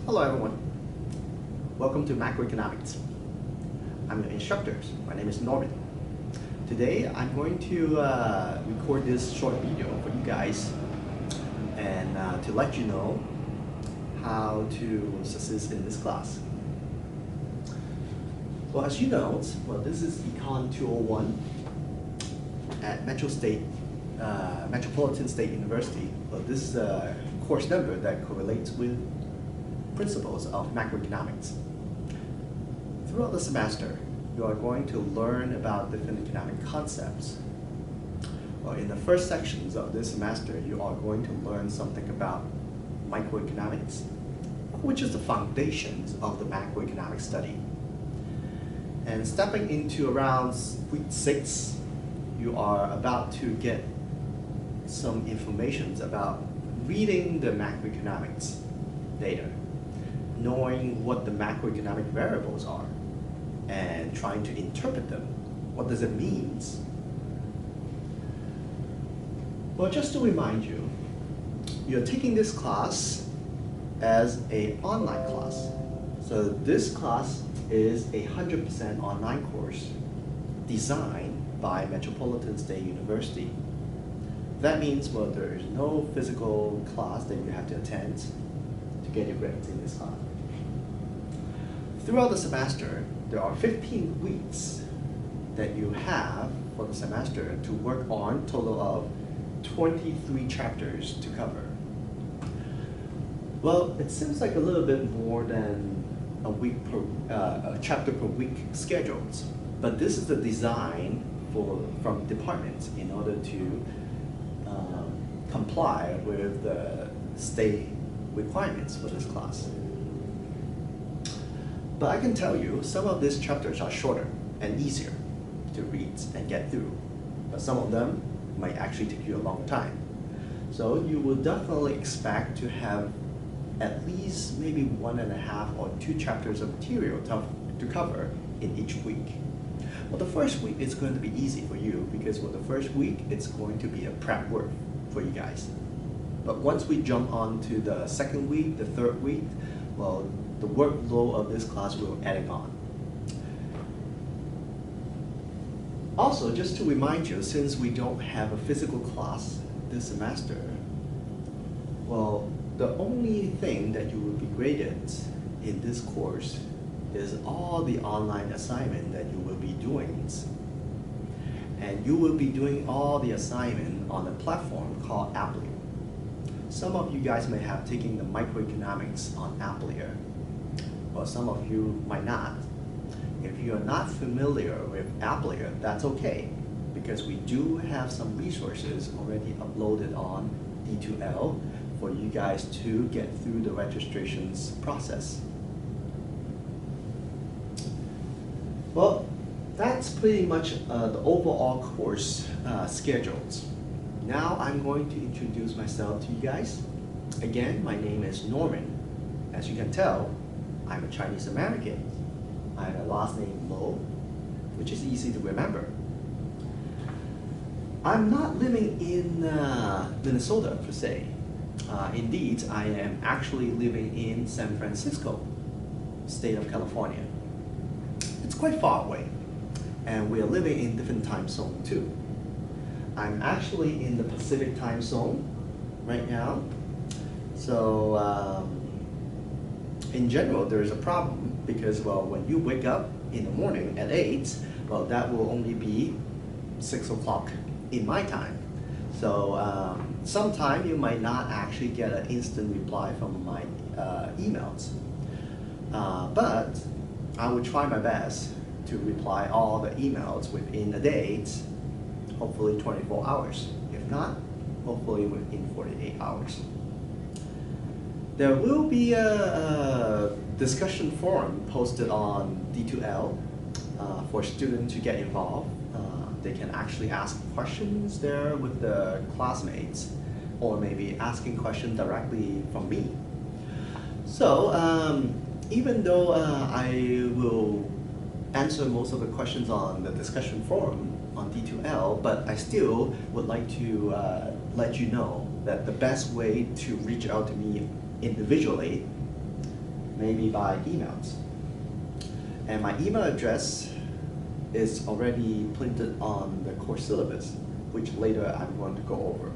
Hello everyone. Welcome to Macroeconomics. I'm your instructor. My name is Norman. Today I'm going to record this short video for you guys and to let you know how to succeed in this class. Well, as you know, this is ECON201 at Metropolitan State University. Well, this is a course number that correlates with principles of macroeconomics. Throughout the semester, you are going to learn about different economic concepts. Well, in the first sections of this semester, you are going to learn something about microeconomics, which is the foundations of the macroeconomic study. And stepping into around week 6, you are about to get some information about reading the macroeconomics data, knowing what the macroeconomic variables are, and trying to interpret them. What does it mean? Well, just to remind you, you're taking this class as an online class. So this class is a 100% online course designed by Metropolitan State University. That means, well, there is no physical class that you have to attend to get your grades in this class. Throughout the semester, there are 15 weeks that you have for the semester to work on, a total of 23 chapters to cover. Well, it seems like a little bit more than a chapter per week scheduled, but this is the design from departments in order to comply with the state requirements for this class. But I can tell you, some of these chapters are shorter and easier to read and get through, but some of them might actually take you a long time. So you will definitely expect to have at least maybe 1.5 or 2 chapters of material to cover in each week. Well, the first week is going to be easy for you because the first week it's going to be a prep work for you guys. But once we jump on to the second week, the third week, well, the workload of this class will add on. Also, just to remind you, since we don't have a physical class this semester, well, the only thing that you will be graded in this course is all the online assignment that you will be doing. And you will be doing all the assignment on a platform called Applia. Some of you guys may have taken the microeconomics on Applia, but some of you might not. If you're not familiar with Applia, that's okay, because we do have some resources already uploaded on D2L for you guys to get through the registrations process. Well, that's pretty much the overall course schedules. Now I'm going to introduce myself to you guys. Again, my name is Norman. As you can tell, I'm a Chinese American. I have a last name Lo, which is easy to remember. I'm not living in Minnesota per se. Indeed, I am actually living in San Francisco, state of California. It's quite far away, and we are living in different time zone too. I'm actually in the Pacific time zone right now. So in general, there is a problem because, well, when you wake up in the morning at 8, well, that will only be 6 o'clock in my time. So sometime you might not actually get an instant reply from my emails. But I will try my best to reply all the emails within a day, hopefully 24 hours. If not, hopefully within 48 hours. There will be a discussion forum posted on D2L for students to get involved. They can actually ask questions there with the classmates, or maybe asking questions directly from me. So even though I will answer most of the questions on the discussion forum on D2L, but I still would like to let you know that the best way to reach out to me individually maybe by emails. And my email address is already printed on the course syllabus, which later I'm going to go over.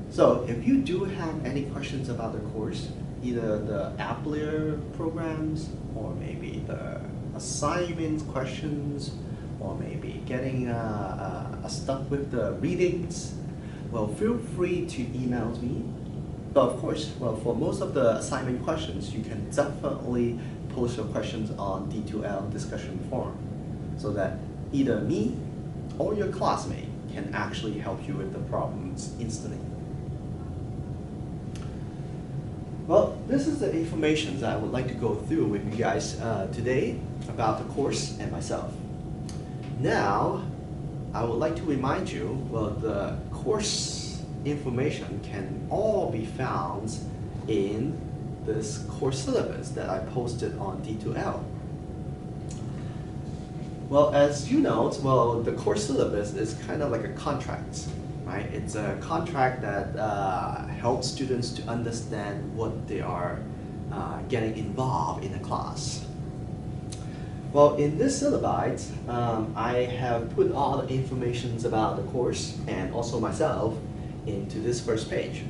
So if you do have any questions about the course, either the Applier programs, or maybe the assignments questions, or maybe getting stuck with the readings, well, feel free to email me. But of course, well, for most of the assignment questions, you can definitely post your questions on D2L discussion forum, so that either me or your classmate can actually help you with the problems instantly. Well, this is the information that I would like to go through with you guys today about the course and myself. Now, I would like to remind you, well, the course information can all be found in this course syllabus that I posted on D2L. Well, as you know, well, the course syllabus is kind of like a contract, right? It's a contract that helps students to understand what they are getting involved in a class. Well, in this syllabus, I have put all the information about the course and also myself into this first page.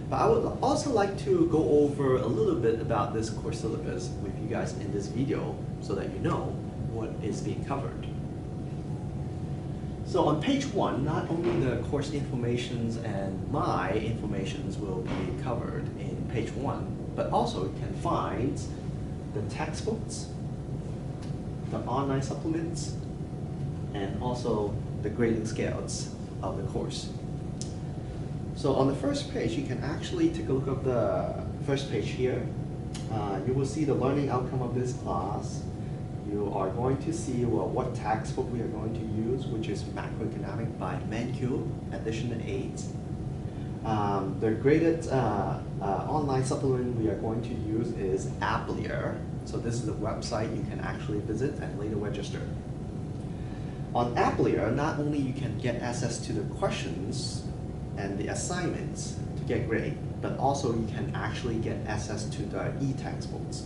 But I would also like to go over a little bit about this course syllabus with you guys in this video so that you know what is being covered. So on page 1, not only the course informations and my informations will be covered in page 1, but also you can find the textbooks, the online supplements, and also the grading scales of the course. So on the first page, you can actually take a look at the first page here. You will see the learning outcome of this class. You are going to see, well, what textbook we are going to use, which is Macroeconomics by Mancube, edition 8. The graded online supplement we are going to use is Applier. So this is a website you can actually visit and later register. On Applier, not only you can get access to the questions and the assignments to get grade, but also you can actually get access to the e-textbooks.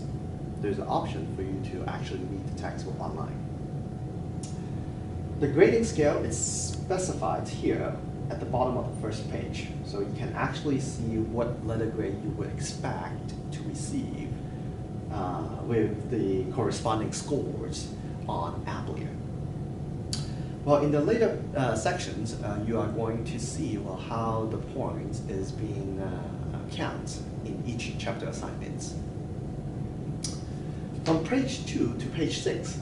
There's an option for you to actually read the textbook online. The grading scale is specified here at the bottom of the first page. So you can actually see what letter grade you would expect to receive with the corresponding scores on Applier. Well, in the later sections, you are going to see, well, how the points is being counted in each chapter assignments. From page 2 to page 6,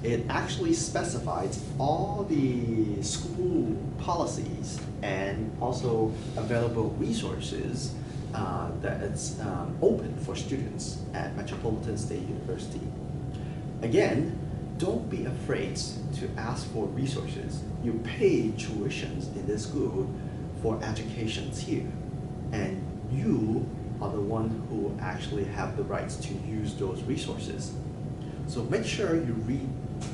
it actually specifies all the school policies and also available resources that it's open for students at Metropolitan State University. Again, don't be afraid to ask for resources. You pay tuitions in this school for educations here, and you are the one who actually have the rights to use those resources. So make sure you read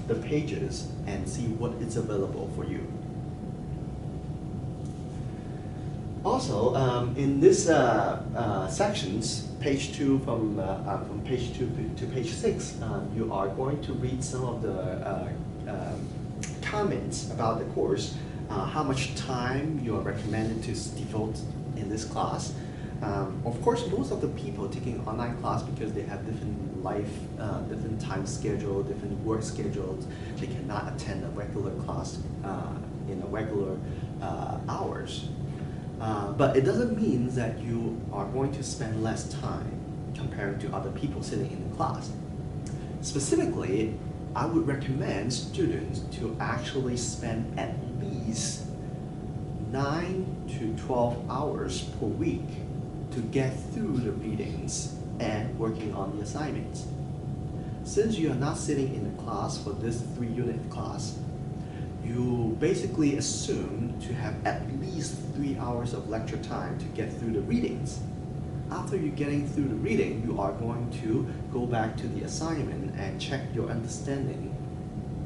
the pages and see what is available for you. Also, in this sections, page 2 from page 2 to page 6, you are going to read some of the comments about the course, how much time you are recommended to devote in this class. Of course, most of the people taking online class, because they have different life, different time schedule, different work schedules, they cannot attend a regular class in a regular hours. But it doesn't mean that you are going to spend less time compared to other people sitting in the class. Specifically, I would recommend students to actually spend at least 9 to 12 hours per week to get through the readings and working on the assignments. Since you are not sitting in the class for this 3-unit class, you basically assume to have at least 3 hours of lecture time to get through the readings. After you're getting through the reading, you are going to go back to the assignment and check your understanding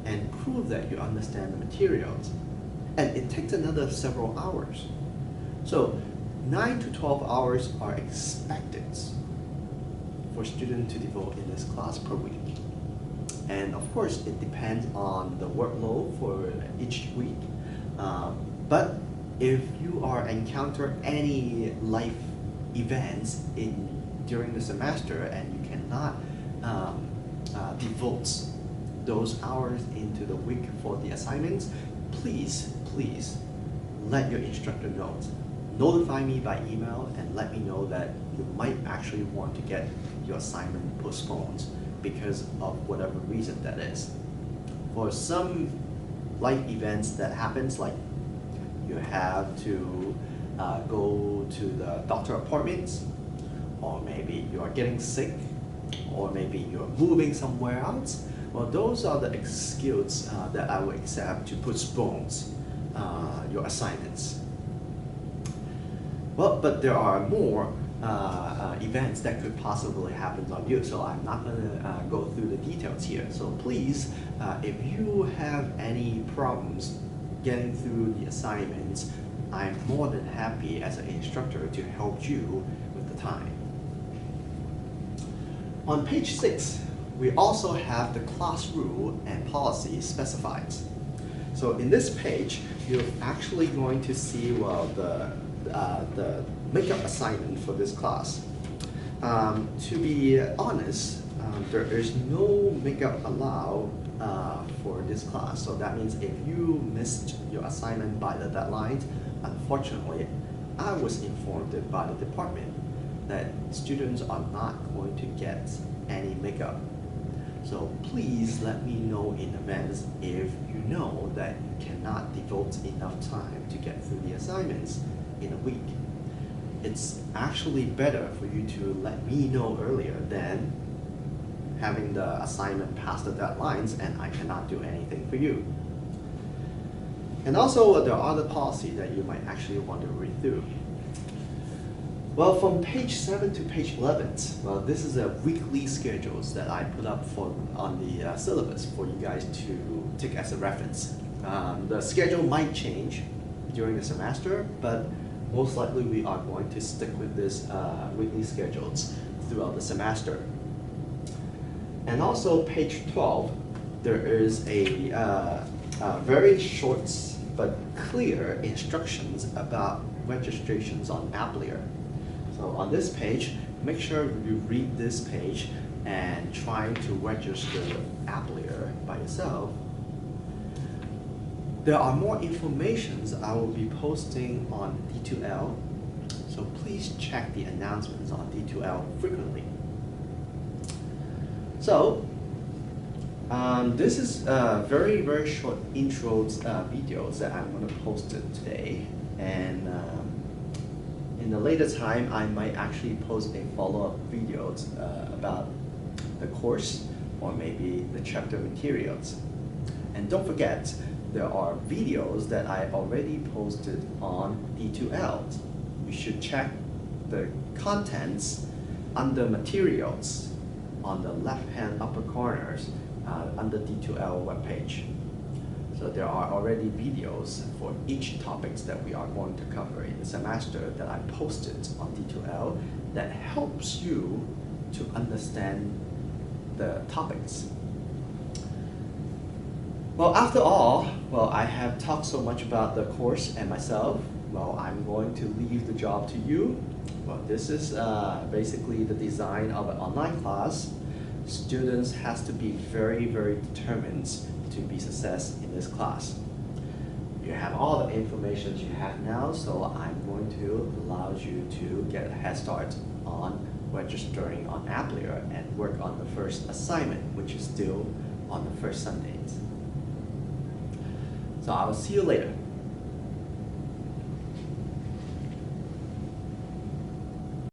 and prove that you understand the materials. And it takes another several hours. So 9 to 12 hours are expected for for students to devote in this class per week. And of course, it depends on the workload for each week. But if you are encounter any life events during the semester and you cannot devote those hours into the week for the assignments, please let your instructor know. Notify me by email and let me know that you might actually want to get your assignment postponed because of whatever reason that is. For some life events that happens, like you have to go to the doctor appointments, or maybe you are getting sick, or maybe you're moving somewhere else, well, those are the excuses that I would accept to postpone your assignments. Well, but there are more events that could possibly happen on you, so I'm not going to go through the details here. So please, if you have any problems getting through the assignments, I'm more than happy as an instructor to help you with the time. On page 6, we also have the class rule and policy specified. So in this page, you're actually going to see, well, the makeup assignment for this class. To be honest, there is no makeup allowed for this class. So that means if you missed your assignment by the deadline, unfortunately, I was informed by the department that students are not going to get any makeup. So please let me know in advance if you know that you cannot devote enough time to get through the assignments in a week. It's actually better for you to let me know earlier than having the assignment past the deadlines and I cannot do anything for you. And also there are other policies that you might actually want to read through. Well, from page 7 to page 11, well, this is a weekly schedules that I put up on the syllabus for you guys to take as a reference. The schedule might change during the semester, but most likely we are going to stick with this weekly schedules throughout the semester. And also page 12, there is a very short but clear instructions about registrations on Applier. So on this page, make sure you read this page and try to register Applier by yourself. There are more informations I will be posting on D2L, so please check the announcements on D2L frequently. So, this is a very short intro videos that I'm going to post it today, and in the later time I might actually post a follow-up videos about the course or maybe the chapter materials. And don't forget, there are videos that I already posted on D2L. You should check the contents under materials on the left-hand upper corners under D2L webpage. So there are already videos for each topics that we are going to cover in the semester that I posted on D2L that helps you to understand the topics. Well, after all, well, I have talked so much about the course and myself. Well, I'm going to leave the job to you. Well, this is basically the design of an online class. Students has to be very determined to be success in this class. You have all the information you have now, so I'm going to allow you to get a head start on registering on Applier and work on the first assignment, which is still on the first Sundays. So I will see you later.